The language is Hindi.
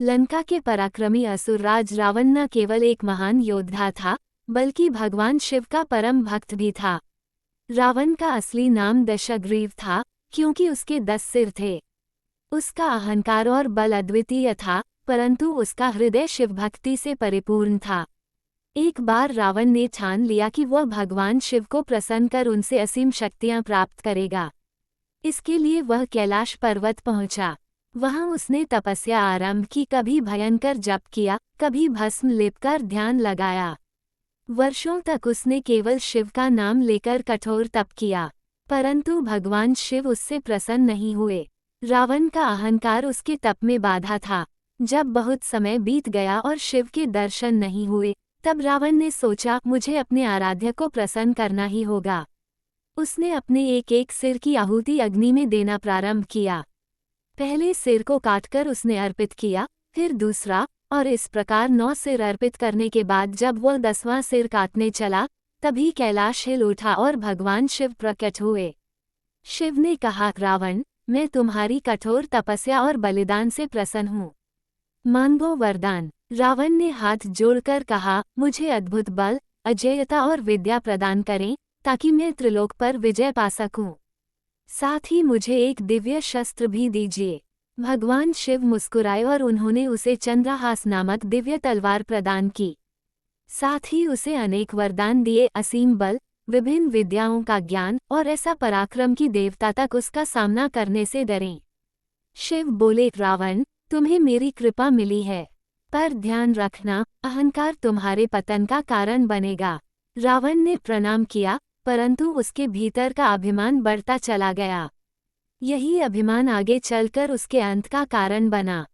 लंका के पराक्रमी असुर राज रावण न केवल एक महान योद्धा था, बल्कि भगवान शिव का परम भक्त भी था। रावण का असली नाम दशग्रीव था, क्योंकि उसके 10 सिर थे। उसका अहंकार और बल अद्वितीय था, परंतु उसका हृदय शिव भक्ति से परिपूर्ण था। एक बार रावण ने ठान लिया कि वह भगवान शिव को प्रसन्न कर उनसे असीम शक्तियां प्राप्त करेगा। इसके लिए वह कैलाश पर्वत पहुंचा। वहां उसने तपस्या आरंभ की, कभी भयंकर जप किया, कभी भस्म लेपकर ध्यान लगाया। वर्षों तक उसने केवल शिव का नाम लेकर कठोर तप किया, परंतु भगवान शिव उससे प्रसन्न नहीं हुए। रावण का अहंकार उसके तप में बाधा था। जब बहुत समय बीत गया और शिव के दर्शन नहीं हुए, तब रावण ने सोचा, मुझे अपने आराध्य को प्रसन्न करना ही होगा। उसने अपने एक एक सिर की आहुति अग्नि में देना प्रारंभ किया। पहले सिर को काटकर उसने अर्पित किया, फिर दूसरा, और इस प्रकार 9 सिर अर्पित करने के बाद जब वह 10वां सिर काटने चला, तभी कैलाश हिल उठा और भगवान शिव प्रकट हुए। शिव ने कहा, रावण, मैं तुम्हारी कठोर तपस्या और बलिदान से प्रसन्न हूँ। मांगो वरदान। रावण ने हाथ जोड़कर कहा, मुझे अद्भुत बल, अजेयता और विद्या प्रदान करें, ताकि मैं त्रिलोक पर विजय पा सकूं। साथ ही मुझे एक दिव्य शस्त्र भी दीजिए। भगवान शिव मुस्कुराए और उन्होंने उसे चंद्रहास नामक दिव्य तलवार प्रदान की। साथ ही उसे अनेक वरदान दिए, असीम बल, विभिन्न विद्याओं का ज्ञान और ऐसा पराक्रम कि देवता तक उसका सामना करने से डरें। शिव बोले, रावण, तुम्हें मेरी कृपा मिली है, पर ध्यान रखना, अहंकार तुम्हारे पतन का कारण बनेगा। रावण ने प्रणाम किया, परंतु उसके भीतर का अभिमान बढ़ता चला गया। यही अभिमान आगे चलकर उसके अंत का कारण बना।